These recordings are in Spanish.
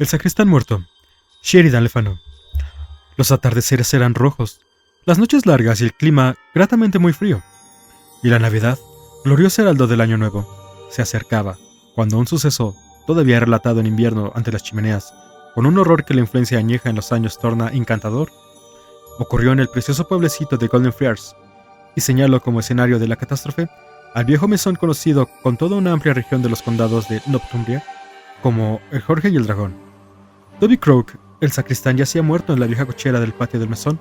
El sacristán muerto. Sheridan Lefano. Los atardeceres eran rojos, las noches largas y el clima gratamente muy frío. Y la Navidad, glorioso heraldo del Año Nuevo, se acercaba, cuando un suceso, todavía relatado en invierno ante las chimeneas, con un horror que la influencia añeja en los años torna encantador, ocurrió en el precioso pueblecito de Golden Friars, y señaló como escenario de la catástrofe al viejo mesón conocido con toda una amplia región de los condados de Northumbria como el Jorge y el Dragón. Toby Croak, el sacristán, yacía muerto en la vieja cochera del patio del mesón.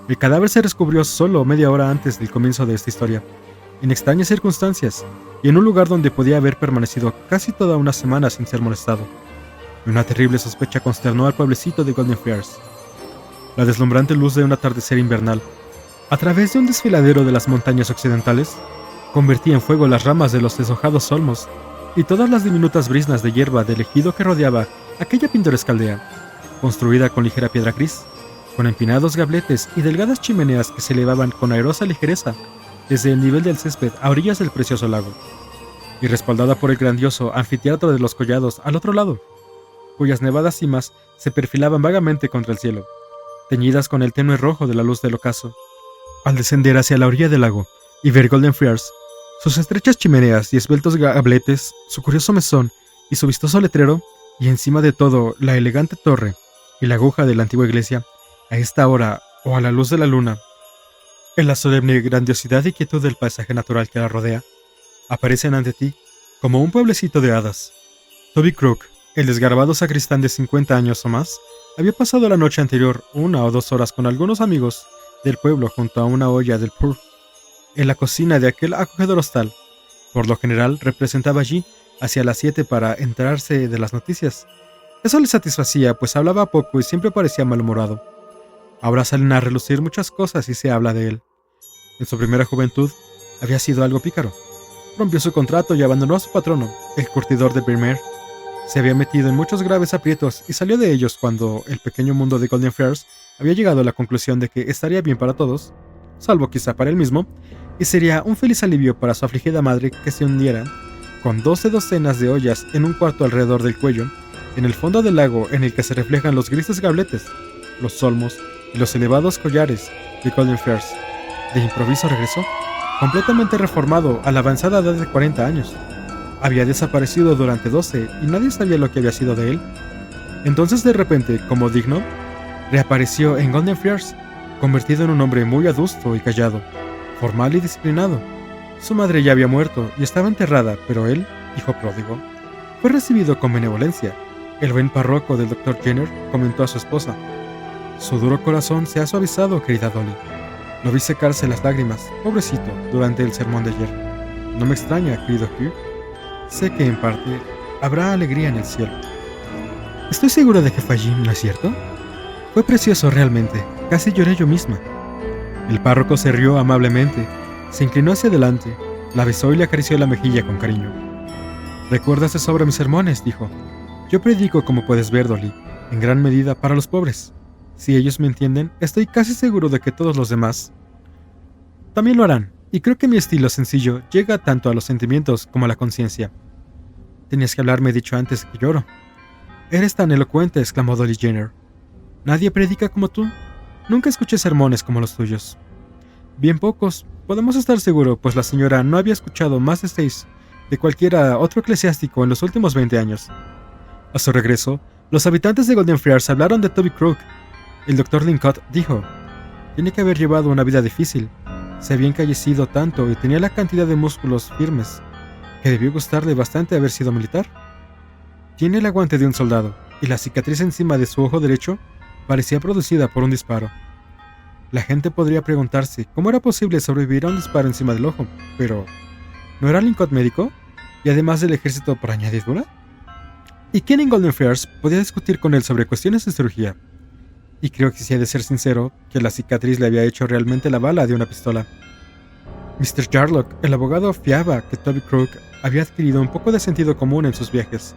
El cadáver se descubrió solo media hora antes del comienzo de esta historia, en extrañas circunstancias, y en un lugar donde podía haber permanecido casi toda una semana sin ser molestado. Y una terrible sospecha consternó al pueblecito de Golden Friars. La deslumbrante luz de un atardecer invernal, a través de un desfiladero de las montañas occidentales, convertía en fuego las ramas de los deshojados olmos y todas las diminutas brisnas de hierba del ejido que rodeaba aquella pintoresca aldea, construida con ligera piedra gris, con empinados gabletes y delgadas chimeneas que se elevaban con airosa ligereza desde el nivel del césped a orillas del precioso lago, y respaldada por el grandioso anfiteatro de los collados al otro lado, cuyas nevadas cimas se perfilaban vagamente contra el cielo, teñidas con el tenue rojo de la luz del ocaso. Al descender hacia la orilla del lago y ver Golden Friars, sus estrechas chimeneas y esbeltos gabletes, su curioso mesón y su vistoso letrero, y encima de todo la elegante torre y la aguja de la antigua iglesia, a esta hora o a la luz de la luna, en la solemne grandiosidad y quietud del paisaje natural que la rodea, aparecen ante ti como un pueblecito de hadas. Toby Croak, el desgarbado sacristán de 50 años o más, había pasado la noche anterior 1 o 2 horas con algunos amigos del pueblo junto a una olla del pur, en la cocina de aquel acogedor hostal. Por lo general representaba allí hacia las 7 para enterarse de las noticias. Eso le satisfacía, pues hablaba poco y siempre parecía malhumorado. Ahora salen a relucir muchas cosas y se habla de él. En su primera juventud había sido algo pícaro. Rompió su contrato y abandonó a su patrono, el curtidor de Brimer. Se había metido en muchos graves aprietos y salió de ellos cuando el pequeño mundo de Golden Friars había llegado a la conclusión de que estaría bien para todos, salvo quizá para él mismo, y sería un feliz alivio para su afligida madre que se hundiera, con 12 docenas de ollas en un cuarto alrededor del cuello, en el fondo del lago en el que se reflejan los grises gabletes, los olmos y los elevados collares de Golden Friars. De improviso regresó, completamente reformado a la avanzada edad de 40 años. Había desaparecido durante 12 y nadie sabía lo que había sido de él. Entonces de repente, como digno, reapareció en Golden Friars, convertido en un hombre muy adusto y callado, formal y disciplinado. Su madre ya había muerto y estaba enterrada, pero él, hijo pródigo, fue recibido con benevolencia. El buen párroco del Dr. Jenner comentó a su esposa: «Su duro corazón se ha suavizado, querida Dolly. Lo vi secarse las lágrimas, pobrecito, durante el sermón de ayer. No me extraña, querido Hugh. Sé que, en parte, habrá alegría en el cielo». «Estoy seguro de que fue allí, ¿no es cierto? Fue precioso realmente, casi lloré yo misma». El párroco se rió amablemente, se inclinó hacia adelante, la besó y le acarició la mejilla con cariño. «¿Recuerdas de sobra mis sermones?», dijo. «Yo predico, como puedes ver, Dolly, en gran medida para los pobres. Si ellos me entienden, estoy casi seguro de que todos los demás también lo harán, y creo que mi estilo sencillo llega tanto a los sentimientos como a la conciencia». «Tenías que haberme dicho antes que lloro». «Eres tan elocuente», exclamó Dolly Jenner. «Nadie predica como tú. Nunca escuché sermones como los tuyos». «Bien pocos, podemos estar seguros, pues la señora no había escuchado más de 6 de cualquiera otro eclesiástico en los últimos 20 años». A su regreso, los habitantes de Golden Friars hablaron de Toby Croak. El Dr. Lincott dijo: «Tiene que haber llevado una vida difícil. Se había encallecido tanto y tenía la cantidad de músculos firmes que debió gustarle bastante haber sido militar. Tiene el aguante de un soldado, y la cicatriz encima de su ojo derecho parecía producida por un disparo. La gente podría preguntarse cómo era posible sobrevivir a un disparo encima del ojo, pero ¿no era Lincott médico? Y además del ejército por añadidura. ¿Y quién en Golden Friars podía discutir con él sobre cuestiones de cirugía? Y creo que si he de ser sincero, que la cicatriz le había hecho realmente la bala de una pistola». Mr. Jarlock, el abogado, fiaba que Toby Croak había adquirido un poco de sentido común en sus viajes,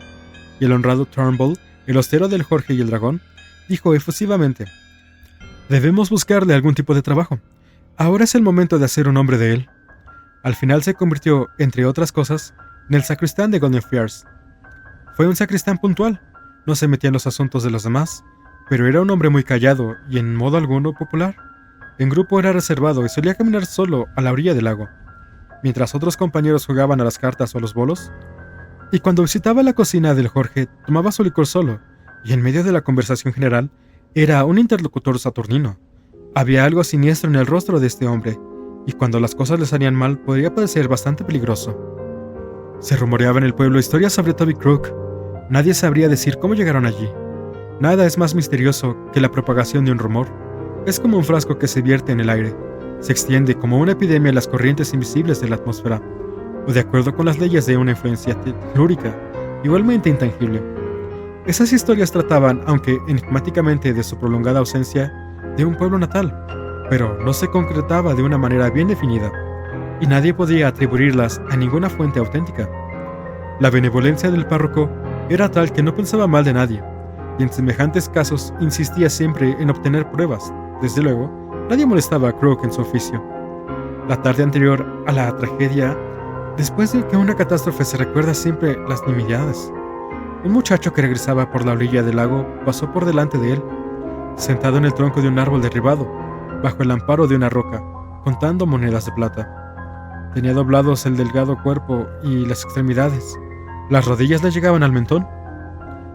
y el honrado Turnbull, el hostero del Jorge y el Dragón, dijo efusivamente: «Debemos buscarle algún tipo de trabajo. Ahora es el momento de hacer un hombre de él». Al final se convirtió, entre otras cosas, en el sacristán de Golden Friars. Fue un sacristán puntual, no se metía en los asuntos de los demás, pero era un hombre muy callado y en modo alguno popular. En grupo era reservado y solía caminar solo a la orilla del lago, mientras otros compañeros jugaban a las cartas o a los bolos. Y cuando visitaba la cocina del Jorge, tomaba su licor solo, y en medio de la conversación general, era un interlocutor saturnino. Había algo siniestro en el rostro de este hombre, y cuando las cosas le salían mal, podría parecer bastante peligroso. Se rumoreaba en el pueblo historias sobre Toby Crook. Nadie sabría decir cómo llegaron allí. Nada es más misterioso que la propagación de un rumor. Es como un frasco que se vierte en el aire. Se extiende como una epidemia en las corrientes invisibles de la atmósfera, o de acuerdo con las leyes de una influencia telúrica, igualmente intangible. Esas historias trataban, aunque enigmáticamente, de su prolongada ausencia de un pueblo natal, pero no se concretaba de una manera bien definida, y nadie podía atribuirlas a ninguna fuente auténtica. La benevolencia del párroco era tal que no pensaba mal de nadie, y en semejantes casos insistía siempre en obtener pruebas. Desde luego, nadie molestaba a Crook en su oficio. La tarde anterior a la tragedia, después de que una catástrofe se recuerda siempre las nimiedades, un muchacho que regresaba por la orilla del lago pasó por delante de él, sentado en el tronco de un árbol derribado, bajo el amparo de una roca, contando monedas de plata. Tenía doblados el delgado cuerpo y las extremidades. Las rodillas le llegaban al mentón,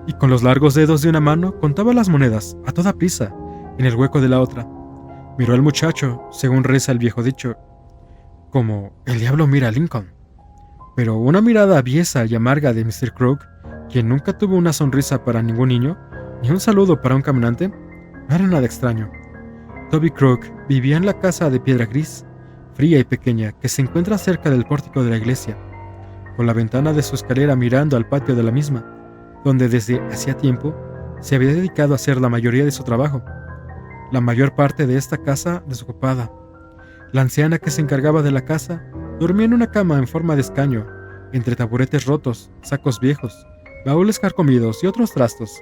y con los largos dedos de una mano contaba las monedas, a toda prisa, en el hueco de la otra. Miró al muchacho, según reza el viejo dicho, como el diablo mira a Lincoln. Pero una mirada aviesa y amarga de Mr. Crook, quien nunca tuvo una sonrisa para ningún niño, ni un saludo para un caminante, no era nada extraño. Toby Crook vivía en la casa de piedra gris, fría y pequeña, que se encuentra cerca del pórtico de la iglesia, con la ventana de su escalera mirando al patio de la misma, donde desde hacía tiempo se había dedicado a hacer la mayoría de su trabajo. La mayor parte de esta casa desocupada. La anciana que se encargaba de la casa dormía en una cama en forma de escaño, entre taburetes rotos, sacos viejos, baúles carcomidos y otros trastos,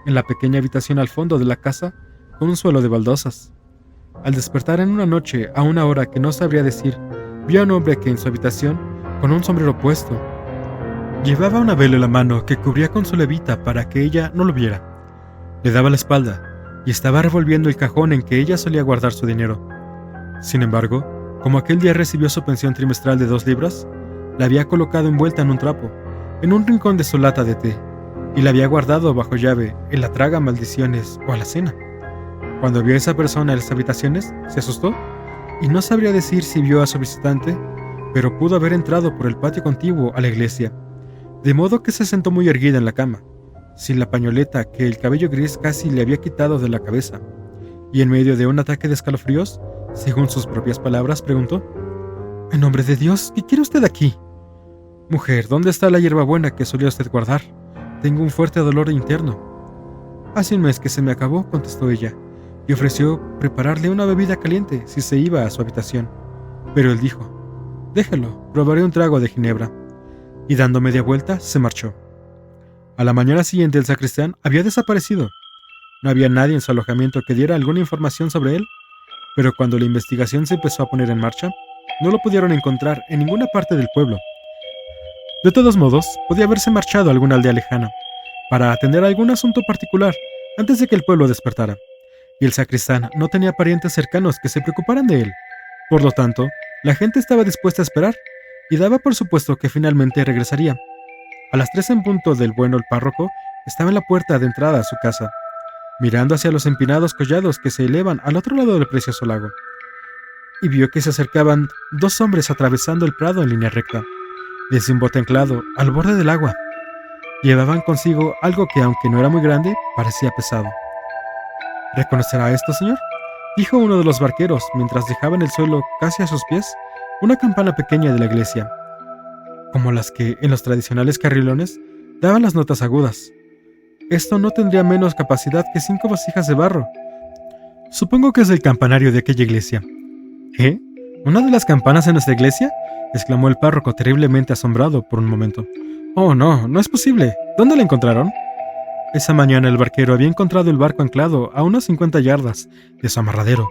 en la pequeña habitación al fondo de la casa, con un suelo de baldosas. Al despertar en una noche, a una hora que no sabría decir, vio a un hombre que en su habitación, con un sombrero puesto, llevaba una vela en la mano que cubría con su levita para que ella no lo viera. Le daba la espalda, y estaba revolviendo el cajón en que ella solía guardar su dinero. Sin embargo, como aquel día recibió su pensión trimestral de 2 libras, la había colocado envuelta en un trapo, en un rincón de su lata de té, y la había guardado bajo llave en la traga maldiciones o alacena. Cuando vio a esa persona en las habitaciones, se asustó, y no sabría decir si vio a su visitante, pero pudo haber entrado por el patio contiguo a la iglesia, de modo que se sentó muy erguida en la cama, sin la pañoleta que el cabello gris casi le había quitado de la cabeza, y en medio de un ataque de escalofríos, según sus propias palabras, preguntó: «En nombre de Dios, ¿qué quiere usted aquí?» «Mujer, ¿dónde está la hierbabuena que solía usted guardar? Tengo un fuerte dolor interno». «Hace un mes que se me acabó», contestó ella, y ofreció prepararle una bebida caliente si se iba a su habitación. Pero él dijo: «Déjelo, probaré un trago de ginebra», y dando media vuelta, se marchó. A la mañana siguiente el sacristán había desaparecido. No había nadie en su alojamiento que diera alguna información sobre él, pero cuando la investigación se empezó a poner en marcha, no lo pudieron encontrar en ninguna parte del pueblo. De todos modos, podía haberse marchado a alguna aldea lejana, para atender a algún asunto particular antes de que el pueblo despertara, y el sacristán no tenía parientes cercanos que se preocuparan de él. Por lo tanto, la gente estaba dispuesta a esperar, y daba por supuesto que finalmente regresaría. A las 3 en punto del bueno el párroco estaba en la puerta de entrada a su casa, mirando hacia los empinados collados que se elevan al otro lado del precioso lago, y vio que se acercaban 2 hombres atravesando el prado en línea recta, desde un bote anclado al borde del agua. Llevaban consigo algo que, aunque no era muy grande, parecía pesado. «¿Reconocerá esto, señor?», dijo uno de los barqueros mientras dejaba en el suelo, casi a sus pies, una campana pequeña de la iglesia, como las que, en los tradicionales carrilones, daban las notas agudas. Esto no tendría menos capacidad que 5 vasijas de barro. Supongo que es el campanario de aquella iglesia. «¿Qué? ¿Una de las campanas en nuestra iglesia?», exclamó el párroco, terriblemente asombrado por un momento. «Oh, no, no es posible. ¿Dónde la encontraron?» Esa mañana el barquero había encontrado el barco anclado a unas 50 yardas de su amarradero,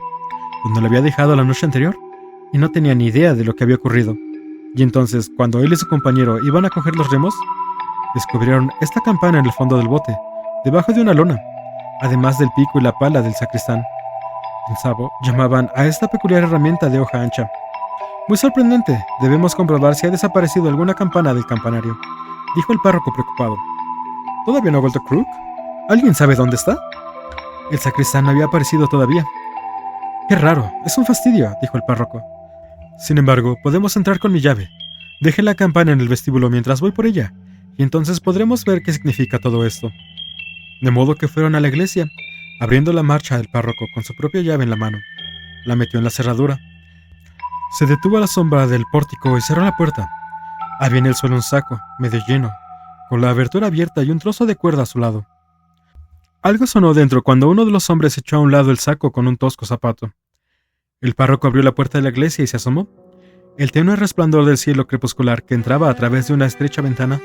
donde lo había dejado la noche anterior, y no tenía ni idea de lo que había ocurrido. Y entonces, cuando él y su compañero iban a coger los remos, descubrieron esta campana en el fondo del bote, debajo de una lona, además del pico y la pala del sacristán. En Sabo llamaban a esta peculiar herramienta de hoja ancha. Muy sorprendente, debemos comprobar si ha desaparecido alguna campana del campanario, dijo el párroco preocupado. ¿Todavía no ha vuelto Crook? ¿Alguien sabe dónde está? El sacristán no había aparecido todavía. Qué raro, es un fastidio, dijo el párroco. Sin embargo, podemos entrar con mi llave. Deje la campana en el vestíbulo mientras voy por ella, y entonces podremos ver qué significa todo esto. De modo que fueron a la iglesia, abriendo la marcha del párroco con su propia llave en la mano. La metió en la cerradura. Se detuvo a la sombra del pórtico y cerró la puerta. Había en el suelo un saco, medio lleno, con la abertura abierta y un trozo de cuerda a su lado. Algo sonó dentro cuando uno de los hombres echó a un lado el saco con un tosco zapato. El párroco abrió la puerta de la iglesia y se asomó. El tenue resplandor del cielo crepuscular que entraba a través de una estrecha ventana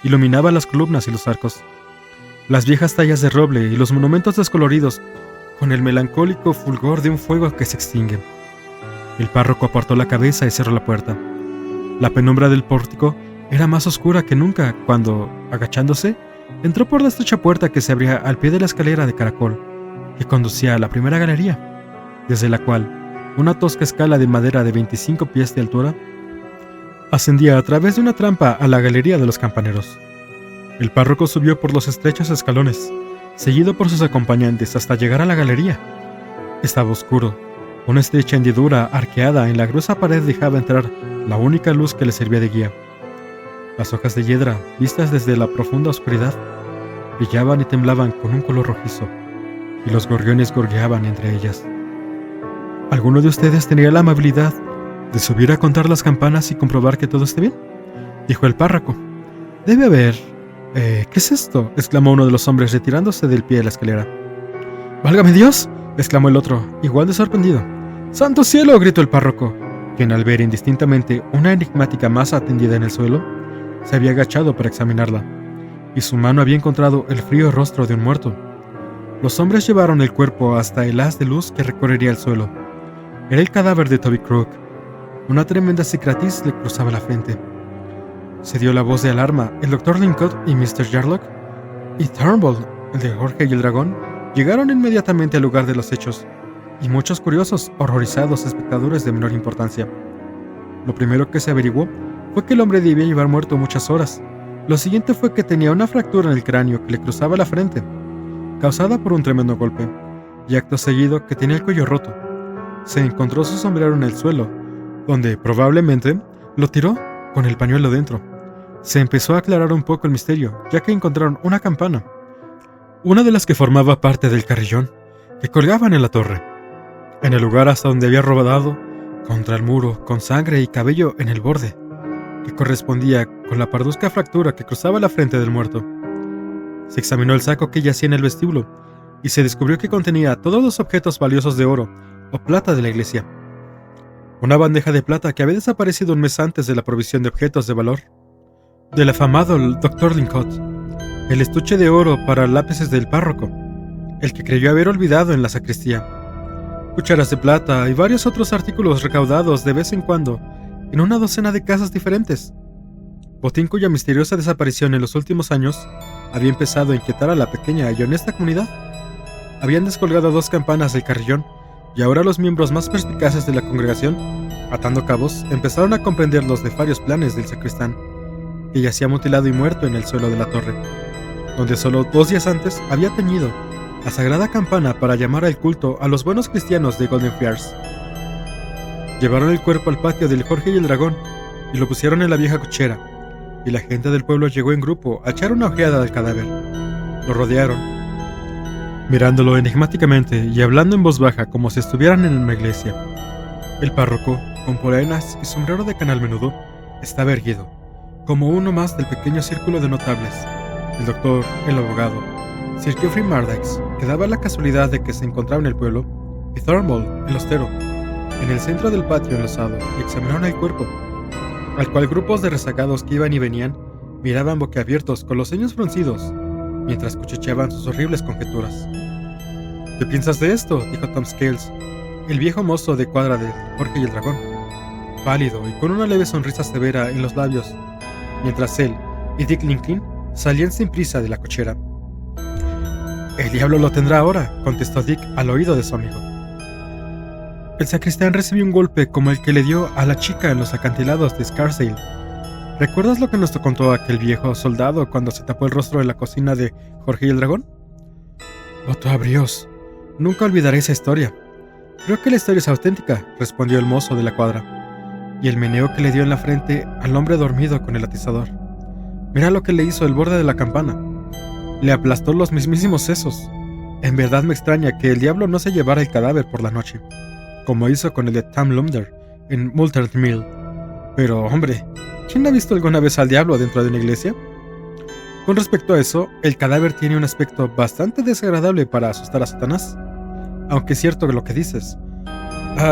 iluminaba las columnas y los arcos, las viejas tallas de roble y los monumentos descoloridos con el melancólico fulgor de un fuego que se extingue. El párroco apartó la cabeza y cerró la puerta. La penumbra del pórtico era más oscura que nunca cuando, agachándose, entró por la estrecha puerta que se abría al pie de la escalera de caracol, que conducía a la primera galería, desde la cual una tosca escala de madera de 25 pies de altura ascendía a través de una trampa a la galería de los campaneros. El párroco subió por los estrechos escalones, seguido por sus acompañantes hasta llegar a la galería. Estaba oscuro. Una estrecha hendidura arqueada en la gruesa pared dejaba entrar la única luz que le servía de guía. Las hojas de hiedra, vistas desde la profunda oscuridad, brillaban y temblaban con un color rojizo, y los gorriones gorjeaban entre ellas. ¿Alguno de ustedes tendría la amabilidad de subir a contar las campanas y comprobar que todo esté bien?, dijo el párroco. Debe haber... ¿qué es esto?, exclamó uno de los hombres retirándose del pie de la escalera. ¡Válgame Dios!, exclamó el otro, igual de sorprendido. ¡Santo cielo!, gritó el párroco, quien al ver indistintamente una enigmática masa tendida en el suelo, se había agachado para examinarla, y su mano había encontrado el frío rostro de un muerto. Los hombres llevaron el cuerpo hasta el haz de luz que recorrería el suelo. Era el cadáver de Toby Crook. Una tremenda cicatriz le cruzaba la frente. Se dio la voz de alarma. El Dr. Lincott y Mr. Jarlock y Turnbull, el de Jorge y el dragón, llegaron inmediatamente al lugar de los hechos, y muchos curiosos, horrorizados espectadores de menor importancia. Lo primero que se averiguó fue que el hombre debía llevar muerto muchas horas. Lo siguiente fue que tenía una fractura en el cráneo que le cruzaba la frente, causada por un tremendo golpe, y acto seguido que tenía el cuello roto. Se encontró su sombrero en el suelo, donde probablemente lo tiró con el pañuelo dentro. Se empezó a aclarar un poco el misterio, ya que encontraron una campana, una de las que formaba parte del carrillón, que colgaban en la torre, en el lugar hasta donde había rodado, contra el muro, con sangre y cabello en el borde, que correspondía con la parduzca fractura que cruzaba la frente del muerto. Se examinó el saco que yacía en el vestíbulo, y se descubrió que contenía todos los objetos valiosos de oro o plata de la iglesia. Una bandeja de plata que había desaparecido un mes antes de la provisión de objetos de valor del afamado Dr. Lincott, el estuche de oro para lápices del párroco, el que creyó haber olvidado en la sacristía, cucharas de plata y varios otros artículos recaudados de vez en cuando en una docena de casas diferentes. Botín cuya misteriosa desaparición en los últimos años había empezado a inquietar a la pequeña y honesta comunidad. Habían descolgado 2 campanas del carrillón, y ahora los miembros más perspicaces de la congregación, atando cabos, empezaron a comprender los nefarios planes del sacristán, que yacía mutilado y muerto en el suelo de la torre, donde solo 2 días antes había tañido la sagrada campana para llamar al culto a los buenos cristianos de Golden Friars. Llevaron el cuerpo al patio del Jorge y el dragón y lo pusieron en la vieja cochera, y la gente del pueblo llegó en grupo a echar una ojeada al cadáver. Lo rodearon, mirándolo enigmáticamente y hablando en voz baja como si estuvieran en una iglesia. El párroco, con polainas y sombrero de canal menudo, estaba erguido, como uno más del pequeño círculo de notables. El doctor, el abogado, Sir Geoffrey Mardax, que daba la casualidad de que se encontraba en el pueblo, y Turnbull, el hostero, en el centro del patio enlosado, y examinaron el cuerpo, al cual grupos de rezagados que iban y venían miraban boquiabiertos con los ceños fruncidos, mientras cuchicheaban sus horribles conjeturas. ¿Qué piensas de esto?, dijo Tom Scales, el viejo mozo de cuadra de Jorge y el dragón, pálido y con una leve sonrisa severa en los labios, mientras él y Dick Lincoln salían sin prisa de la cochera. El diablo lo tendrá ahora, contestó Dick al oído de su amigo. El sacristán recibió un golpe como el que le dio a la chica en los acantilados de Scarsdale. ¿Recuerdas lo que nos contó aquel viejo soldado cuando se tapó el rostro en la cocina de Jorge y el dragón? Voto a Brios. Nunca olvidaré esa historia. Creo que la historia es auténtica, respondió el mozo de la cuadra, y el meneo que le dio en la frente al hombre dormido con el atizador. Mira lo que le hizo el borde de la campana. Le aplastó los mismísimos sesos. En verdad me extraña que el diablo no se llevara el cadáver por la noche, como hizo con el de Tam Lumder en Multern Mill. Pero, hombre, ¿quién ha visto alguna vez al diablo dentro de una iglesia? Con respecto a eso, el cadáver tiene un aspecto bastante desagradable para asustar a Satanás. Aunque es cierto lo que dices.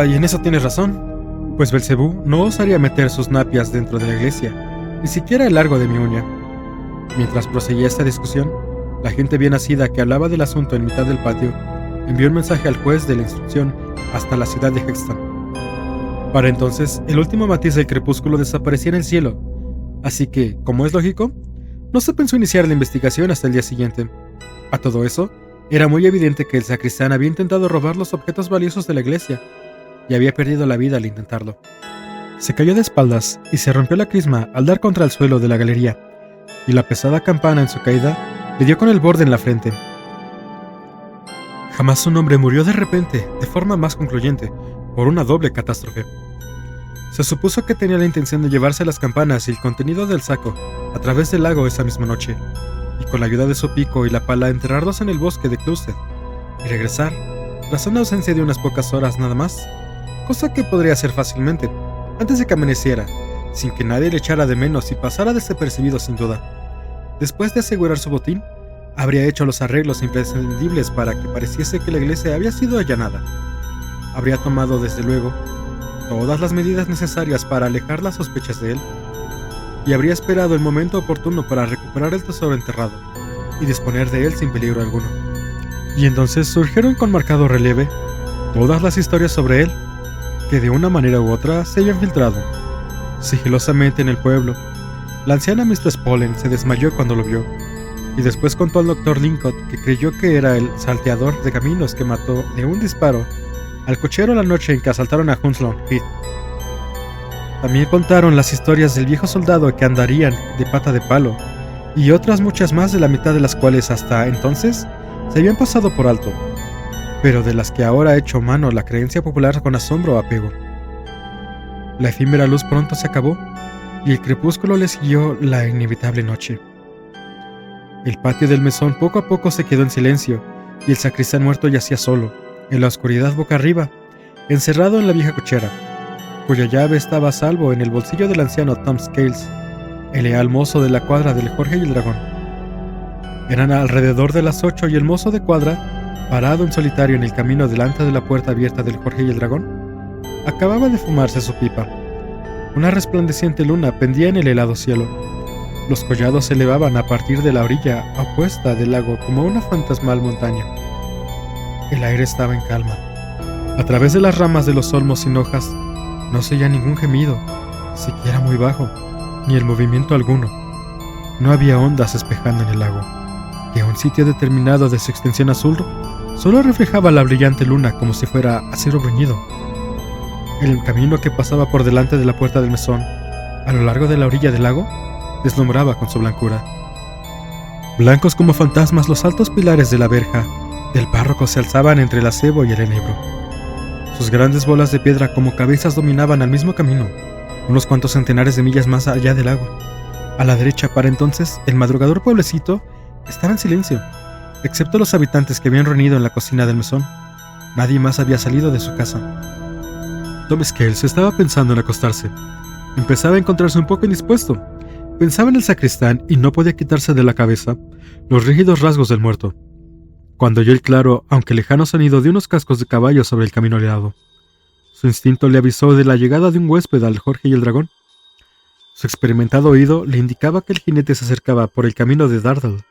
Y en eso tienes razón, pues Belcebú no osaría meter sus napias dentro de la iglesia, ni siquiera el largo de mi uña. Mientras proseguía esta discusión, la gente bien nacida que hablaba del asunto en mitad del patio envió un mensaje al juez de la instrucción hasta la ciudad de Hexton. Para entonces, el último matiz del crepúsculo desaparecía en el cielo, así que, como es lógico, no se pensó iniciar la investigación hasta el día siguiente. A todo eso, era muy evidente que el sacristán había intentado robar los objetos valiosos de la iglesia, y había perdido la vida al intentarlo. Se cayó de espaldas y se rompió la crisma al dar contra el suelo de la galería, y la pesada campana en su caída le dio con el borde en la frente. Jamás un hombre murió de repente, de forma más concluyente, por una doble catástrofe. Se supuso que tenía la intención de llevarse las campanas y el contenido del saco a través del lago esa misma noche, y con la ayuda de su pico y la pala enterrarlos en el bosque de Clustead, y regresar, tras una ausencia de unas pocas horas nada más, cosa que podría hacer fácilmente, antes de que amaneciera, sin que nadie le echara de menos y pasara desapercibido sin duda. Después de asegurar su botín, habría hecho los arreglos imprescindibles para que pareciese que la iglesia había sido allanada. Habría tomado, desde luego, todas las medidas necesarias para alejar las sospechas de él, y habría esperado el momento oportuno para recuperar el tesoro enterrado y disponer de él sin peligro alguno. Y entonces surgieron con marcado relieve todas las historias sobre él, que de una manera u otra se habían filtrado. Sigilosamente en el pueblo, la anciana Mistress Pollen se desmayó cuando lo vio, y después contó al Dr. Lincott que creyó que era el salteador de caminos que mató de un disparo al cochero la noche en que asaltaron a Hounslow Heath. También contaron las historias del viejo soldado que andarían de pata de palo, y otras muchas más, de la mitad de las cuales hasta entonces se habían pasado por alto, pero de las que ahora ha hecho mano la creencia popular con asombro o apego. La efímera luz pronto se acabó, y el crepúsculo le siguió la inevitable noche. El patio del mesón poco a poco se quedó en silencio, y el sacristán muerto yacía solo, en la oscuridad boca arriba, encerrado en la vieja cochera, cuya llave estaba a salvo en el bolsillo del anciano Tom Scales, el leal mozo de la cuadra del Jorge y el Dragón. Eran alrededor de las 8 y el mozo de cuadra, parado en solitario en el camino delante de la puerta abierta del Jorge y el Dragón, acababa de fumarse su pipa. Una resplandeciente luna pendía en el helado cielo. Los collados se elevaban a partir de la orilla opuesta del lago como una fantasmal montaña. El aire estaba en calma. A través de las ramas de los olmos sin hojas no se oía ningún gemido, siquiera muy bajo, ni el movimiento alguno. No había ondas espejando en el lago, que a un sitio determinado de su extensión azul solo reflejaba la brillante luna como si fuera acero bruñido. El camino que pasaba por delante de la puerta del mesón, a lo largo de la orilla del lago, deslumbraba con su blancura. Blancos como fantasmas, los altos pilares de la verja del párroco se alzaban entre el acebo y el enebro. Sus grandes bolas de piedra como cabezas dominaban al mismo camino, unos cuantos centenares de millas más allá del lago. A la derecha, para entonces, el madrugador pueblecito estaba en silencio, excepto los habitantes que habían reunido en la cocina del mesón. Nadie más había salido de su casa. Tom Scales estaba pensando en acostarse. Empezaba a encontrarse un poco indispuesto. Pensaba en el sacristán y no podía quitarse de la cabeza los rígidos rasgos del muerto, cuando oyó el claro, aunque lejano sonido de unos cascos de caballo sobre el camino helado. Su instinto le avisó de la llegada de un huésped al Jorge y el Dragón. Su experimentado oído le indicaba que el jinete se acercaba por el camino de Dardal,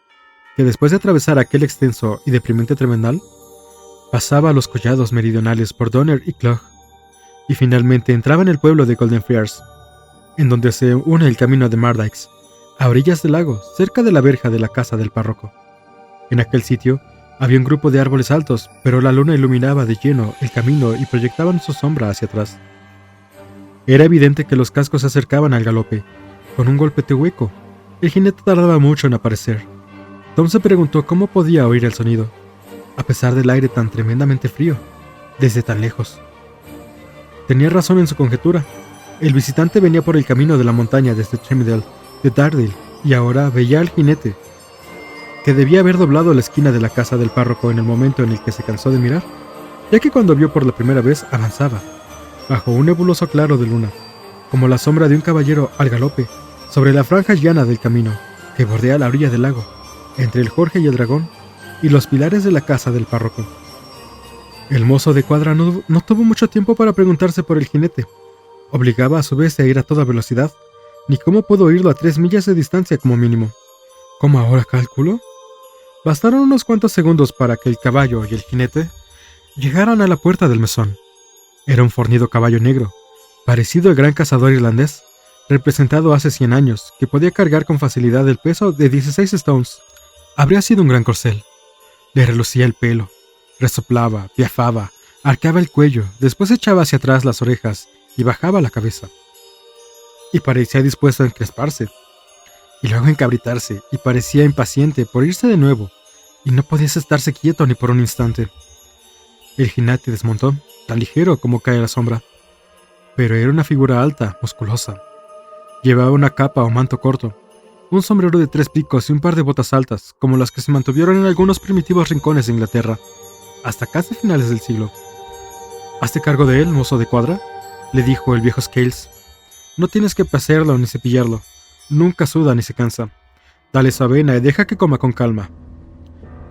que después de atravesar aquel extenso y deprimente tremendal, pasaba a los collados meridionales por Donner y Clough, y finalmente entraba en el pueblo de Goldenfriars, en donde se une el camino de Mardykes, a orillas del lago, cerca de la verja de la casa del párroco. En aquel sitio Había un grupo de árboles altos, pero la luna iluminaba de lleno el camino y proyectaban su sombra hacia atrás. Era evidente que los cascos se acercaban al galope, con un golpete hueco. El jinete tardaba mucho en aparecer. Tom se preguntó cómo podía oír el sonido, a pesar del aire tan tremendamente frío, desde tan lejos. Tenía razón en su conjetura. El visitante venía por el camino de la montaña desde Tremedal, de Dardale, y ahora veía al jinete, que debía haber doblado la esquina de la casa del párroco en el momento en el que se cansó de mirar, ya que cuando vio por la primera vez avanzaba, bajo un nebuloso claro de luna, como la sombra de un caballero al galope, sobre la franja llana del camino, que bordea la orilla del lago, entre el Jorge y el Dragón, y los pilares de la casa del párroco. El mozo de cuadra no tuvo mucho tiempo para preguntarse por el jinete. Obligaba a su vez a ir a toda velocidad, ni cómo pudo oírlo a 3 millas de distancia como mínimo. ¿Cómo ahora cálculo? Bastaron unos cuantos segundos para que el caballo y el jinete llegaran a la puerta del mesón. Era un fornido caballo negro, parecido al gran cazador irlandés, representado hace 100 años, que podía cargar con facilidad el peso de 16 stones. Habría sido un gran corcel. Le relucía el pelo, resoplaba, piafaba, arqueaba el cuello, después echaba hacia atrás las orejas y bajaba la cabeza. Y parecía dispuesto a encresparse, y luego encabritarse, y parecía impaciente por irse de nuevo, y no podía estarse quieto ni por un instante. El jinete desmontó, tan ligero como cae la sombra, pero era una figura alta, musculosa. Llevaba una capa o manto corto, un sombrero de 3 picos y un par de botas altas, como las que se mantuvieron en algunos primitivos rincones de Inglaterra, hasta casi finales del siglo. «¿Hazte cargo de él, mozo de cuadra?», le dijo el viejo Scales. «No tienes que pasearlo ni cepillarlo. Nunca suda ni se cansa. Dale su avena y deja que coma con calma».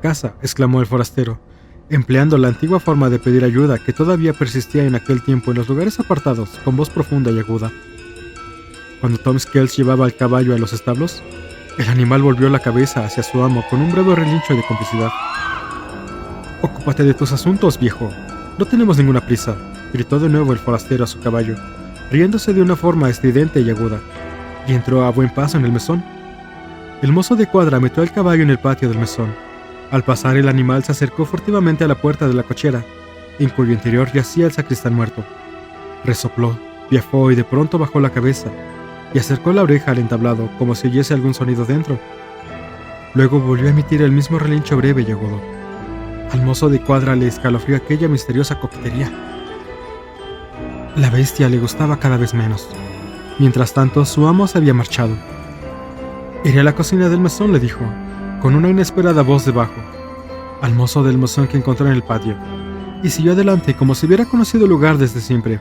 «Casa», exclamó el forastero, empleando la antigua forma de pedir ayuda que todavía persistía en aquel tiempo en los lugares apartados, con voz profunda y aguda. Cuando Tom Scales llevaba al caballo a los establos, el animal volvió la cabeza hacia su amo con un breve relincho de complicidad. «Ocúpate de tus asuntos, viejo. No tenemos ninguna prisa», gritó de nuevo el forastero a su caballo, riéndose de una forma estridente y aguda, y entró a buen paso en el mesón. El mozo de cuadra metió al caballo en el patio del mesón. Al pasar, el animal se acercó furtivamente a la puerta de la cochera, en cuyo interior yacía el sacristán muerto. Resopló, piafó y de pronto bajó la cabeza, y acercó la oreja al entablado como si oyese algún sonido dentro. Luego volvió a emitir el mismo relincho breve y agudo. Al mozo de cuadra le escalofrió aquella misteriosa coquetería. La bestia le gustaba cada vez menos. Mientras tanto, su amo se había marchado. «Iré a la cocina del mesón», le dijo, con una inesperada voz debajo, al mozo del mesón que encontró en el patio, y siguió adelante como si hubiera conocido el lugar desde siempre.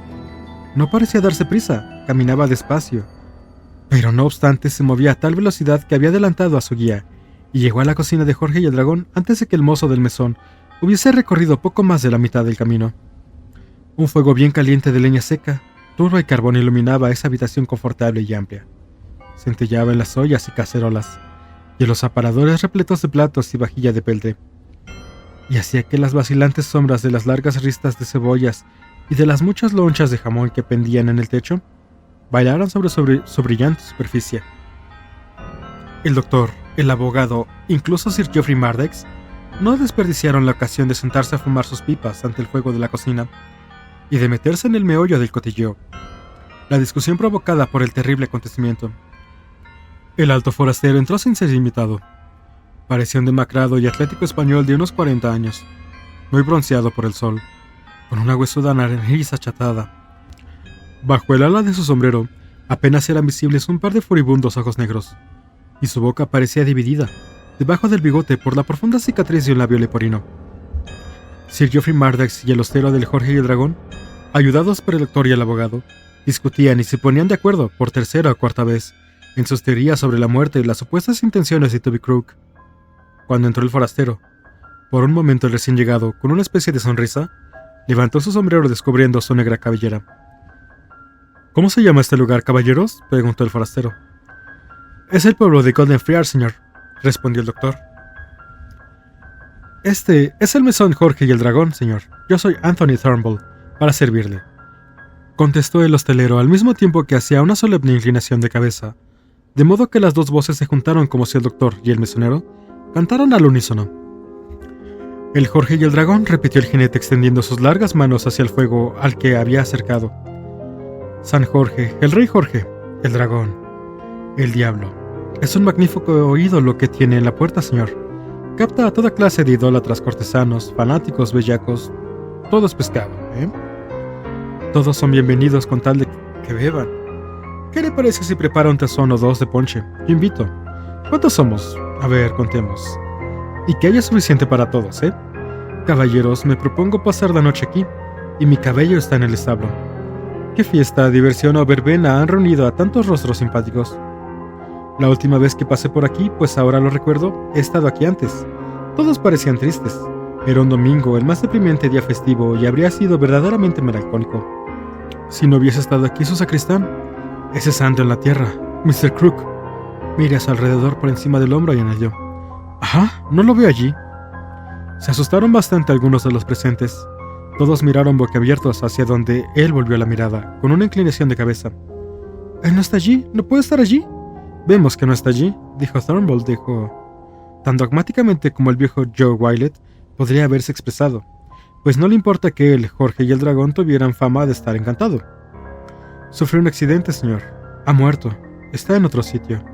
No parecía darse prisa, caminaba despacio, pero no obstante se movía a tal velocidad que había adelantado a su guía, y llegó a la cocina de Jorge y el Dragón antes de que el mozo del mesón hubiese recorrido poco más de la mitad del camino. Un fuego bien caliente de leña seca, turba y carbón iluminaba esa habitación confortable y amplia. Centellaba en las ollas y cacerolas, y en los aparadores repletos de platos y vajilla de peltre, y hacía que las vacilantes sombras de las largas ristas de cebollas y de las muchas lonchas de jamón que pendían en el techo bailaran sobre su brillante superficie. El doctor, el abogado, incluso Sir Geoffrey Mardex, no desperdiciaron la ocasión de sentarse a fumar sus pipas ante el fuego de la cocina y de meterse en el meollo del cotilleo, la discusión provocada por el terrible acontecimiento. El alto forastero entró sin ser invitado. Parecía un demacrado y atlético español de unos 40 años, muy bronceado por el sol, con una huesuda nariz achatada. Bajo el ala de su sombrero apenas eran visibles un par de furibundos ojos negros, y su boca parecía dividida, debajo del bigote, por la profunda cicatriz de un labio leporino. Sir Geoffrey Mardex y el hostero del Jorge y el Dragón, ayudados por el doctor y el abogado, discutían y se ponían de acuerdo por tercera o cuarta vez en sus teorías sobre la muerte y las supuestas intenciones de Toby Crook. Cuando entró el forastero, por un momento el recién llegado, con una especie de sonrisa, levantó su sombrero descubriendo su negra cabellera. «¿Cómo se llama este lugar, caballeros?», preguntó el forastero. «Es el pueblo de Golden Friar, señor», respondió el doctor. «Este es el mesón Jorge y el Dragón, señor. Yo soy Anthony Thornbull, para servirle», contestó el hostelero al mismo tiempo que hacía una solemne inclinación de cabeza, de modo que las dos voces se juntaron como si el doctor y el mesonero cantaran al unísono. El Jorge y el dragón, repitió el jinete extendiendo sus largas manos hacia el fuego al que había acercado. San Jorge, el rey Jorge, el dragón, el diablo. Es un magnífico ídolo que tiene en la puerta, señor. Capta a toda clase de idólatras, cortesanos, fanáticos, bellacos. Todo es pescado, ¿eh? Todos son bienvenidos con tal de que beban. ¿Qué le parece si prepara un tazón o dos de ponche? Yo invito. ¿Cuántos somos? A ver, contemos. Y que haya suficiente para todos, ¿eh? Caballeros, me propongo pasar la noche aquí, y mi cabello está en el establo. ¿Qué fiesta, diversión o verbena han reunido a tantos rostros simpáticos? La última vez que pasé por aquí, pues ahora lo recuerdo, he estado aquí antes. Todos parecían tristes. Era un domingo, el más deprimente día festivo, y habría sido verdaderamente melancólico si no hubiese estado aquí su sacristán, ese santo en la tierra, Mr. Crook. Mire a su alrededor por encima del hombro y añadió: «Ajá, no lo veo allí». Se asustaron bastante algunos de los presentes. Todos miraron boquiabiertos hacia donde él volvió la mirada, con una inclinación de cabeza. «Él no está allí, no puede estar allí». «Vemos que no está allí», dijo Thornbull, tan dogmáticamente como el viejo Joe Wiley podría haberse expresado, pues no le importa que él, Jorge y el dragón tuvieran fama de estar encantado. «Sufrió un accidente, señor. Ha muerto. Está en otro sitio.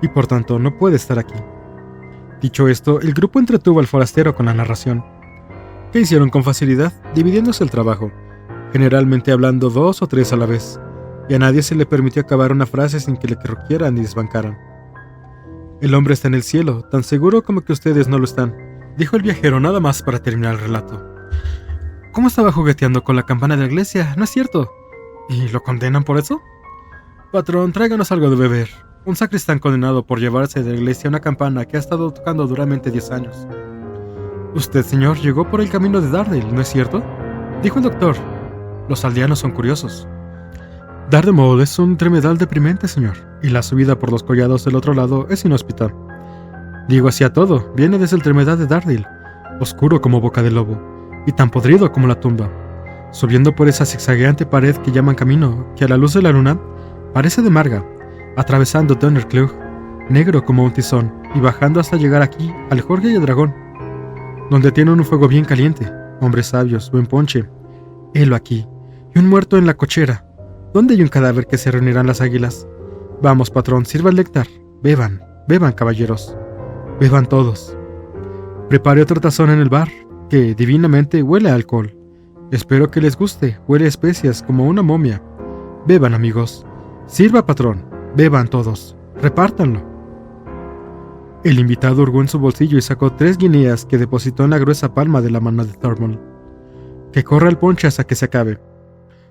Y por tanto no puede estar aquí». Dicho esto, el grupo entretuvo al forastero con la narración, que hicieron con facilidad, dividiéndose el trabajo, generalmente hablando 2 o 3 a la vez, y a nadie se le permitió acabar una frase sin que le interrumpieran ni desbancaran. «El hombre está en el cielo, tan seguro como que ustedes no lo están», dijo el viajero nada más para terminar el relato. «¿Cómo estaba jugueteando con la campana de la iglesia? ¿No es cierto? ¿Y lo condenan por eso?» «Patrón, tráiganos algo de beber. Un sacristán condenado por llevarse de la iglesia una campana que ha estado tocando duramente 10 años. Usted, señor, llegó por el camino de Dardale, ¿no es cierto?», dijo el doctor. «Los aldeanos son curiosos». «Dardemole es un tremedal deprimente, señor, y la subida por los collados del otro lado es inhóspita. Digo así a todo, viene desde el tremedal de Dardale, oscuro como boca de lobo, y tan podrido como la tumba, subiendo por esa zigzagueante pared que llaman camino, que a la luz de la luna parece de marga, atravesando Dunnercleugh, negro como un tizón, y bajando hasta llegar aquí, al Jorge y el dragón, donde tienen un fuego bien caliente, hombres sabios, buen ponche, helo aquí, y un muerto en la cochera, donde hay un cadáver que se reunirán las águilas. Vamos, patrón, sirva el néctar, beban, beban, caballeros, beban todos. Prepare otro tazón en el bar, que divinamente huele a alcohol. Espero que les guste, huele a especias como una momia. Beban, amigos. Sirva, patrón, beban todos, repártanlo». El invitado hurgó en su bolsillo y sacó 3 guineas que depositó en la gruesa palma de la mano de Thornbull. «Que corra el ponche hasta que se acabe.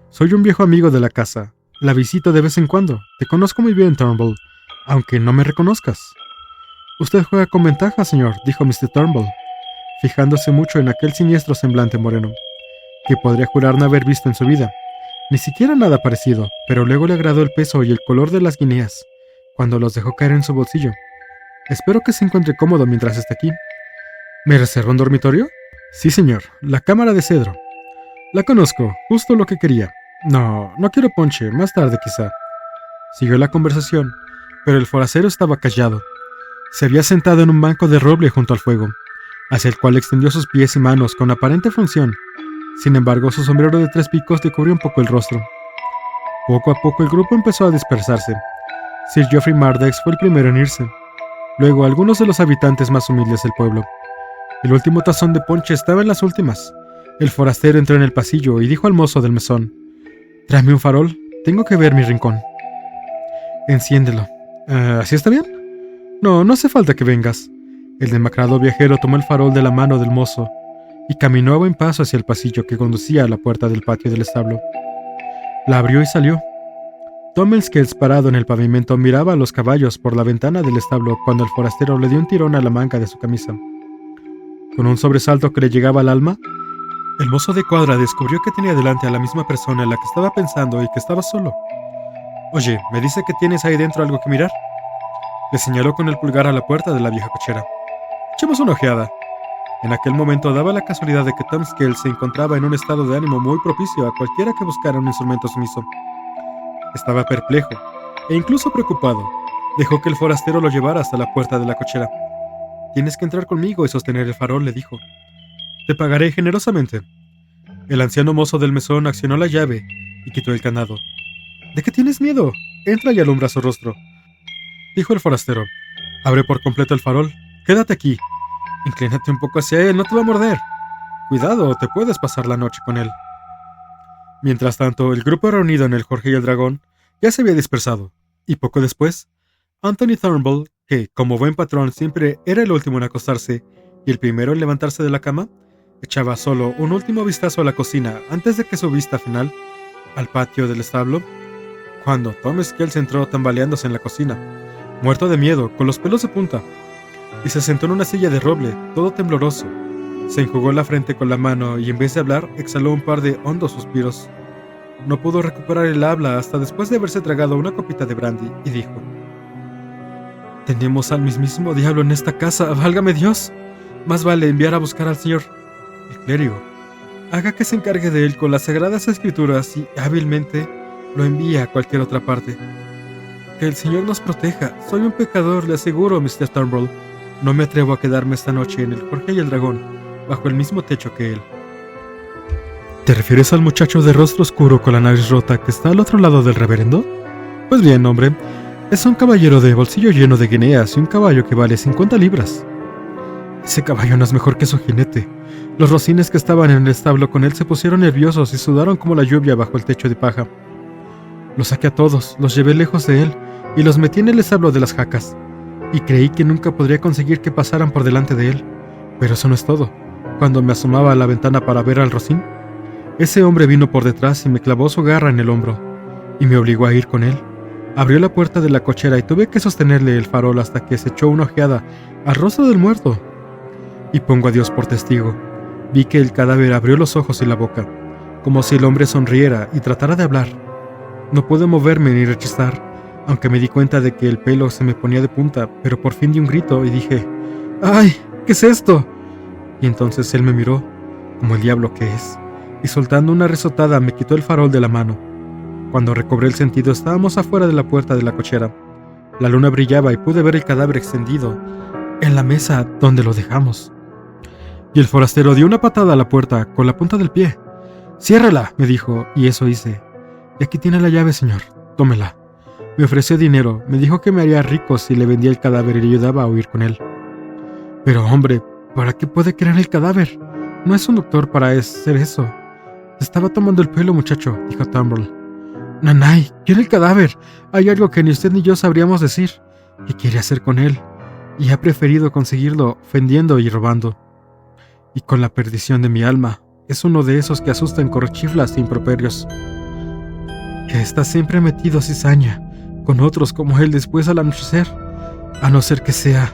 Soy un viejo amigo de la casa. La visito de vez en cuando. Te conozco muy bien, Thornbull, aunque no me reconozcas». «Usted juega con ventaja, señor», dijo Mr. Thornbull, fijándose mucho en aquel siniestro semblante moreno, que podría jurar no haber visto en su vida. Ni siquiera nada parecido, pero luego le agradó el peso y el color de las guineas, cuando los dejó caer en su bolsillo. «Espero que se encuentre cómodo mientras esté aquí». «¿Me reserva un dormitorio?» «Sí, señor, la cámara de cedro». «La conozco, justo lo que quería. No quiero ponche, más tarde quizá». Siguió la conversación, pero el forastero estaba callado. Se había sentado en un banco de roble junto al fuego, hacia el cual extendió sus pies y manos con aparente función. Sin embargo, su sombrero de 3 picos le cubrió un poco el rostro. Poco a poco el grupo empezó a dispersarse. Sir Geoffrey Mardex fue el primero en irse. Luego algunos de los habitantes más humildes del pueblo. El último tazón de ponche estaba en las últimas. El forastero entró en el pasillo y dijo al mozo del mesón: «Tráeme un farol, tengo que ver mi rincón». «Enciéndelo». ¿Así está bien?» No hace falta que vengas». El demacrado viajero tomó el farol de la mano del mozo y caminó a buen paso hacia el pasillo que conducía a la puerta del patio del establo. La abrió y salió. Tom Elskels, parado en el pavimento, miraba a los caballos por la ventana del establo cuando el forastero le dio un tirón a la manga de su camisa. Con un sobresalto que le llegaba al alma, el mozo de cuadra descubrió que tenía delante a la misma persona en la que estaba pensando y que estaba solo. «Oye, ¿me dice que tienes ahí dentro algo que mirar?», le señaló con el pulgar a la puerta de la vieja cochera. «Echemos una ojeada». En aquel momento daba la casualidad de que Tom Elskels se encontraba en un estado de ánimo muy propicio a cualquiera que buscara un instrumento sumiso. Estaba perplejo e incluso preocupado. Dejó que el forastero lo llevara hasta la puerta de la cochera. «Tienes que entrar conmigo y sostener el farol», le dijo. Te pagaré generosamente. El anciano mozo del mesón accionó la llave y quitó el candado. ¿De qué tienes miedo? Entra y alumbra su rostro, dijo el forastero. Abre por completo el farol. Quédate aquí. Inclínate un poco hacia él, no te va a morder. Cuidado, te puedes pasar la noche con él. Mientras tanto, el grupo reunido en el Jorge y el Dragón ya se había dispersado, y poco después, Anthony Turnbull, que, como buen patrón, siempre era el último en acostarse y el primero en levantarse de la cama, echaba solo un último vistazo a la cocina antes de que su vista final al patio del establo, cuando Tom Scales entró tambaleándose en la cocina, muerto de miedo, con los pelos de punta, y se sentó en una silla de roble, todo tembloroso. Se enjugó la frente con la mano y en vez de hablar, exhaló un par de hondos suspiros. No pudo recuperar el habla hasta después de haberse tragado una copita de brandy y dijo: «Tenemos al mismísimo diablo en esta casa, válgame Dios. Más vale enviar a buscar al señor, el clérigo. Haga que se encargue de él con las sagradas escrituras y hábilmente lo envía a cualquier otra parte. Que el señor nos proteja. Soy un pecador, le aseguro, Mr. Turnbull. No me atrevo a quedarme esta noche en el Jorge y el Dragón, bajo el mismo techo que él». ¿Te refieres al muchacho de rostro oscuro con la nariz rota que está al otro lado del reverendo? Pues bien, hombre, es un caballero de bolsillo lleno de guineas y un caballo que vale 50 libras. Ese caballo no es mejor que su jinete. Los rocines que estaban en el establo con él se pusieron nerviosos y sudaron como la lluvia bajo el techo de paja. Los saqué a todos, los llevé lejos de él y los metí en el establo de las jacas. Y creí que nunca podría conseguir que pasaran por delante de él. Pero eso no es todo. Cuando me asomaba a la ventana para ver al rocín, ese hombre vino por detrás y me clavó su garra en el hombro, y me obligó a ir con él. Abrió la puerta de la cochera y tuve que sostenerle el farol hasta que se echó una ojeada al rostro del muerto. Y pongo a Dios por testigo, vi que el cadáver abrió los ojos y la boca, como si el hombre sonriera y tratara de hablar. No pude moverme ni rechistar, aunque me di cuenta de que el pelo se me ponía de punta, pero por fin di un grito y dije: «¡Ay! ¿Qué es esto?». Y entonces él me miró, como el diablo que es, y soltando una risotada me quitó el farol de la mano. Cuando recobré el sentido estábamos afuera de la puerta de la cochera. La luna brillaba y pude ver el cadáver extendido en la mesa donde lo dejamos. Y el forastero dio una patada a la puerta con la punta del pie. «Ciérrala», me dijo, y eso hice. «Y aquí tiene la llave, señor. Tómela». Me ofreció dinero, me dijo que me haría rico si le vendía el cadáver y le ayudaba a huir con él. «Pero hombre, ¿para qué puede querer el cadáver? No es un doctor para hacer eso». «Te estaba tomando el pelo, muchacho», dijo Turnbull. «Nanay, quiere el cadáver. Hay algo que ni usted ni yo sabríamos decir. ¿Qué quiere hacer con él? Y ha preferido conseguirlo ofendiendo y robando. Y con la perdición de mi alma, es uno de esos que asustan con rechiflas e improperios. Que está siempre metido a cizaña, con otros como él después al anochecer. A no ser que sea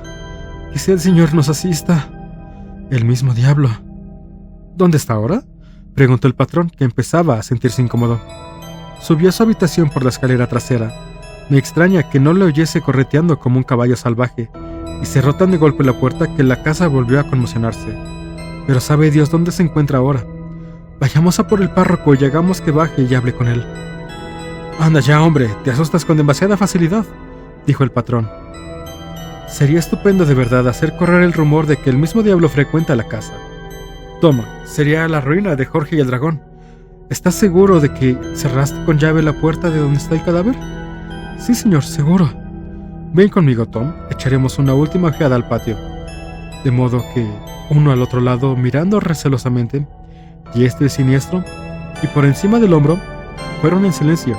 el Señor nos asista. El mismo diablo». «¿Dónde está ahora?», preguntó el patrón, que empezaba a sentirse incómodo. Subió a su habitación por la escalera trasera. Me extraña que no le oyese correteando como un caballo salvaje, y cerró tan de golpe la puerta que la casa volvió a conmocionarse. Pero sabe Dios dónde se encuentra ahora. Vayamos a por el párroco y hagamos que baje y hable con él. «Anda ya, hombre, te asustas con demasiada facilidad», dijo el patrón. «Sería estupendo de verdad hacer correr el rumor de que el mismo diablo frecuenta la casa. Toma, sería la ruina de Jorge y el Dragón. ¿Estás seguro de que cerraste con llave la puerta de donde está el cadáver?» «Sí, señor, seguro». «Ven conmigo, Tom, echaremos una última ojeada al patio». De modo que, uno al otro lado, mirando recelosamente, diestro y siniestro, y por encima del hombro, fueron en silencio,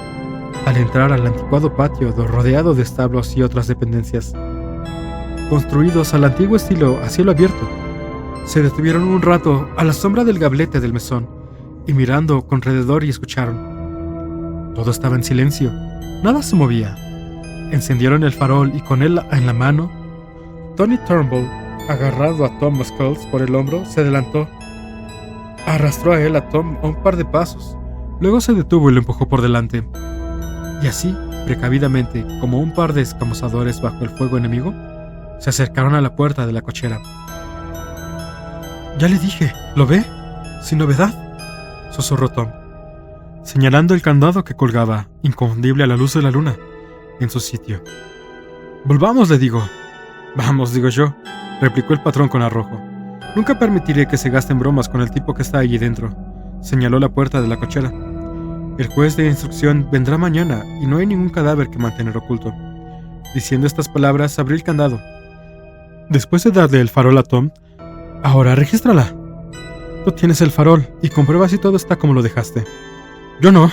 al entrar al anticuado patio rodeado de establos y otras dependencias, construidos al antiguo estilo a cielo abierto. Se detuvieron un rato a la sombra del gablete del mesón, y mirando alrededor y escucharon. Todo estaba en silencio, nada se movía. Encendieron el farol y con él en la mano, Tony Turnbull, agarrado a Tom Scales por el hombro, se adelantó. Arrastró a él a Tom a un par de pasos, luego se detuvo y lo empujó por delante. Y así, precavidamente, como un par de escamosadores bajo el fuego enemigo, se acercaron a la puerta de la cochera. «Ya le dije, ¿lo ve? Sin novedad», susurró Tom, señalando el candado que colgaba, inconfundible a la luz de la luna, en su sitio. «Volvamos, le digo». «Vamos, digo yo», replicó el patrón con arrojo. Nunca permitiré que se gasten bromas con el tipo que está allí dentro, señaló la puerta de la cochera. El juez de instrucción vendrá mañana y no hay ningún cadáver que mantener oculto. Diciendo estas palabras, abrió el candado. Después de darle el farol a Tom, ahora regístrala. Tú tienes el farol y comprueba si todo está como lo dejaste. Yo no,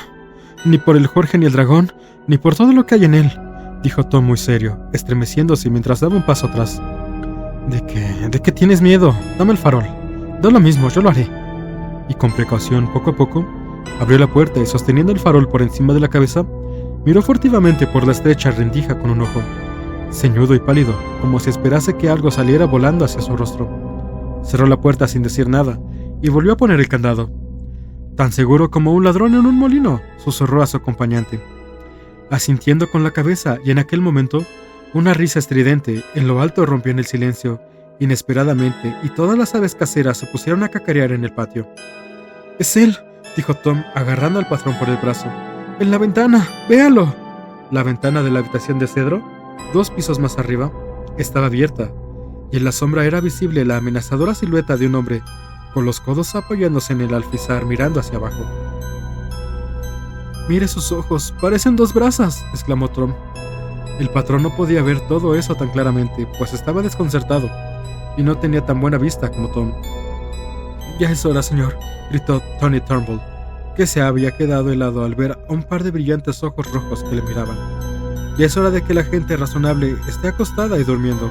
ni por el Jorge ni el dragón, ni por todo lo que hay en él, dijo Tom muy serio, estremeciéndose mientras daba un paso atrás. ¿De qué tienes miedo? Dame el farol. Da lo mismo, yo lo haré. Y con precaución, poco a poco, abrió la puerta y sosteniendo el farol por encima de la cabeza, miró furtivamente por la estrecha rendija con un ojo, ceñudo y pálido, como si esperase que algo saliera volando hacia su rostro. Cerró la puerta sin decir nada y volvió a poner el candado. Tan seguro como un ladrón en un molino, susurró a su acompañante, asintiendo con la cabeza, y en aquel momento una risa estridente en lo alto rompió en el silencio, inesperadamente, y todas las aves caseras se pusieron a cacarear en el patio. «Es él», dijo Tom, agarrando al patrón por el brazo. «En la ventana, véalo». La ventana de la habitación de cedro, 2 pisos más arriba, estaba abierta, y en la sombra era visible la amenazadora silueta de un hombre, con los codos apoyándose en el alféizar mirando hacia abajo. «Mire sus ojos, parecen 2 brasas», exclamó Tom. El patrón no podía ver todo eso tan claramente, pues estaba desconcertado, y no tenía tan buena vista como Tom. «Ya es hora, señor», gritó Tony Turnbull, que se había quedado helado al ver a un par de brillantes ojos rojos que le miraban. «Ya es hora de que la gente razonable esté acostada y durmiendo».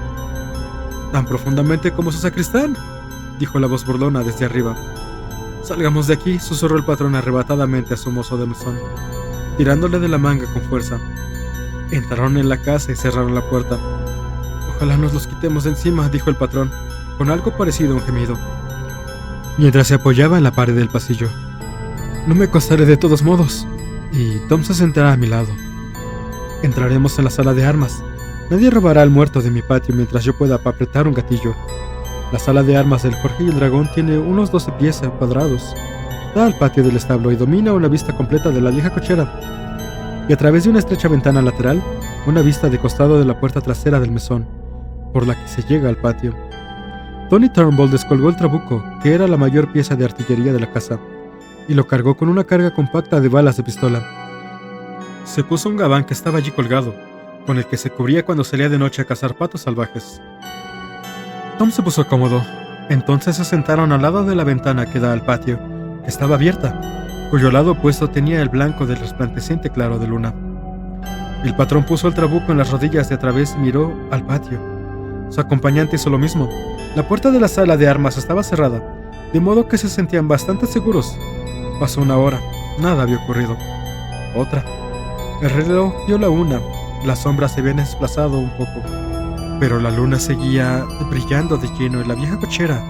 «¿Tan profundamente como su sacristán?», dijo la voz burlona desde arriba. «Salgamos de aquí», susurró el patrón arrebatadamente a su mozo de mesón, tirándole de la manga con fuerza. Entraron en la casa y cerraron la puerta. «Ojalá nos los quitemos de encima», dijo el patrón, con algo parecido a un gemido, mientras se apoyaba en la pared del pasillo. «No me acostaré de todos modos, y Tom se sentará a mi lado. Entraremos en la sala de armas. Nadie robará al muerto de mi patio mientras yo pueda apretar un gatillo. La sala de armas del Jorge y el Dragón tiene unos 12 pies cuadrados. Da al patio del establo y domina una vista completa de la vieja cochera. Y a través de una estrecha ventana lateral, una vista de costado de la puerta trasera del mesón, por la que se llega al patio». Tony Turnbull descolgó el trabuco, que era la mayor pieza de artillería de la casa, y lo cargó con una carga compacta de balas de pistola. Se puso un gabán que estaba allí colgado, con el que se cubría cuando salía de noche a cazar patos salvajes. Tom se puso cómodo. Entonces se sentaron al lado de la ventana que da al patio, que estaba abierta, cuyo lado opuesto tenía el blanco del resplandeciente claro de luna. El patrón puso el trabuco en las rodillas de a través y miró al patio. Su acompañante hizo lo mismo. La puerta de la sala de armas estaba cerrada, de modo que se sentían bastante seguros. Pasó 1 hora. Nada había ocurrido. Otra. El reloj dio la 1. Las sombras se habían desplazado un poco, pero la luna seguía brillando de lleno en la vieja cochera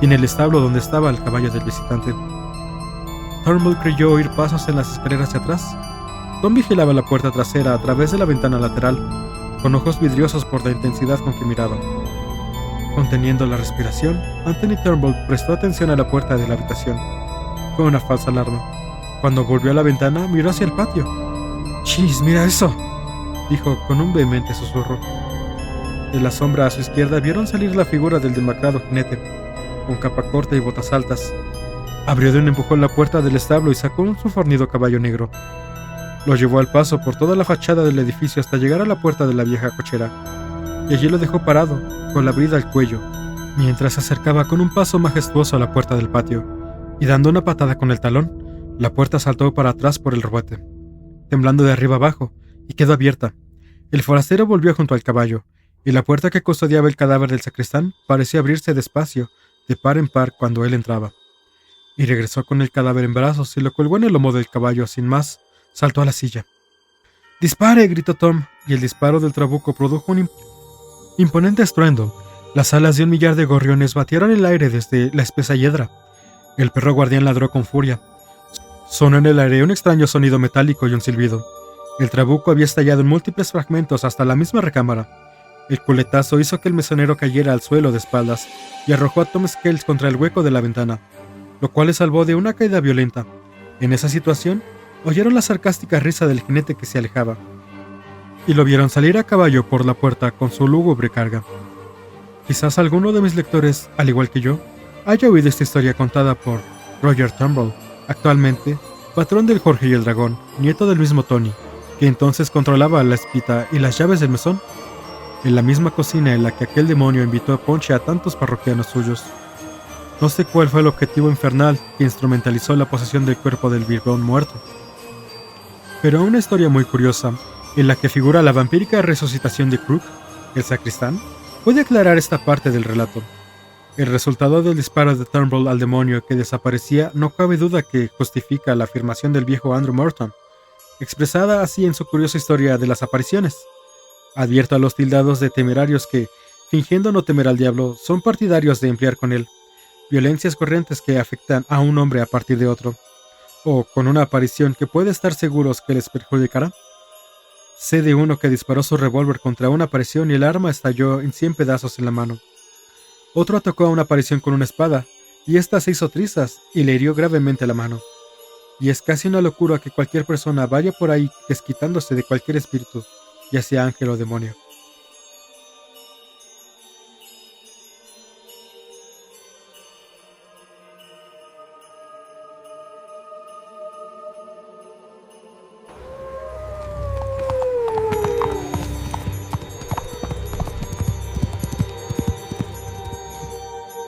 y en el establo donde estaba el caballo del visitante. Turnbull creyó oír pasos en las escaleras de atrás. Tom vigilaba la puerta trasera a través de la ventana lateral, con ojos vidriosos por la intensidad con que miraba. Conteniendo la respiración, Anthony Turnbull prestó atención a la puerta de la habitación. Fue una falsa alarma. Cuando volvió a la ventana, miró hacia el patio. «¡Chis, mira eso!», dijo con un vehemente susurro. De la sombra a su izquierda vieron salir la figura del demacrado jinete, con capa corta y botas altas. Abrió de un empujón la puerta del establo y sacó su fornido caballo negro. Lo llevó al paso por toda la fachada del edificio hasta llegar a la puerta de la vieja cochera, y allí lo dejó parado, con la brida al cuello, mientras se acercaba con un paso majestuoso a la puerta del patio, y dando una patada con el talón, la puerta saltó para atrás por el robote, temblando de arriba abajo, y quedó abierta. El forastero volvió junto al caballo, y la puerta que custodiaba el cadáver del sacristán parecía abrirse despacio, de par en par cuando él entraba. Y regresó con el cadáver en brazos y lo colgó en el lomo del caballo. Sin más, saltó a la silla. «¡Dispare!», gritó Tom, y el disparo del trabuco produjo un imponente estruendo. Las alas de 1 millar de gorriones batieron el aire desde la espesa hiedra. El perro guardián ladró con furia. Sonó en el aire un extraño sonido metálico y un silbido. El trabuco había estallado en múltiples fragmentos hasta la misma recámara. El culetazo hizo que el mesonero cayera al suelo de espaldas y arrojó a Tom Scales contra el hueco de la ventana, lo cual le salvó de una caída violenta. En esa situación, oyeron la sarcástica risa del jinete que se alejaba, y lo vieron salir a caballo por la puerta con su lúgubre carga. Quizás alguno de mis lectores, al igual que yo, haya oído esta historia contada por Roger Turnbull, actualmente patrón del Jorge y el Dragón, nieto del mismo Tony, que entonces controlaba la espita y las llaves del mesón, en la misma cocina en la que aquel demonio invitó a ponche a tantos parroquianos suyos. No sé cuál fue el objetivo infernal que instrumentalizó la posesión del cuerpo del Birbón muerto, pero una historia muy curiosa, en la que figura la vampírica resucitación de Crook, el sacristán, puede aclarar esta parte del relato. El resultado del disparo de Turnbull al demonio que desaparecía no cabe duda que justifica la afirmación del viejo Andrew Morton, expresada así en su curiosa historia de las apariciones. Advierto a los tildados de temerarios que, fingiendo no temer al diablo, son partidarios de emplear con él violencias corrientes que afectan a un hombre a partir de otro, o con una aparición que puede estar seguros que les perjudicará. Sé de uno que disparó su revólver contra una aparición y el arma estalló en 100 pedazos en la mano. Otro atacó a una aparición con una espada, y ésta se hizo trizas y le hirió gravemente la mano. Y es casi una locura que cualquier persona vaya por ahí desquitándose de cualquier espíritu, ya sea ángel o demonio.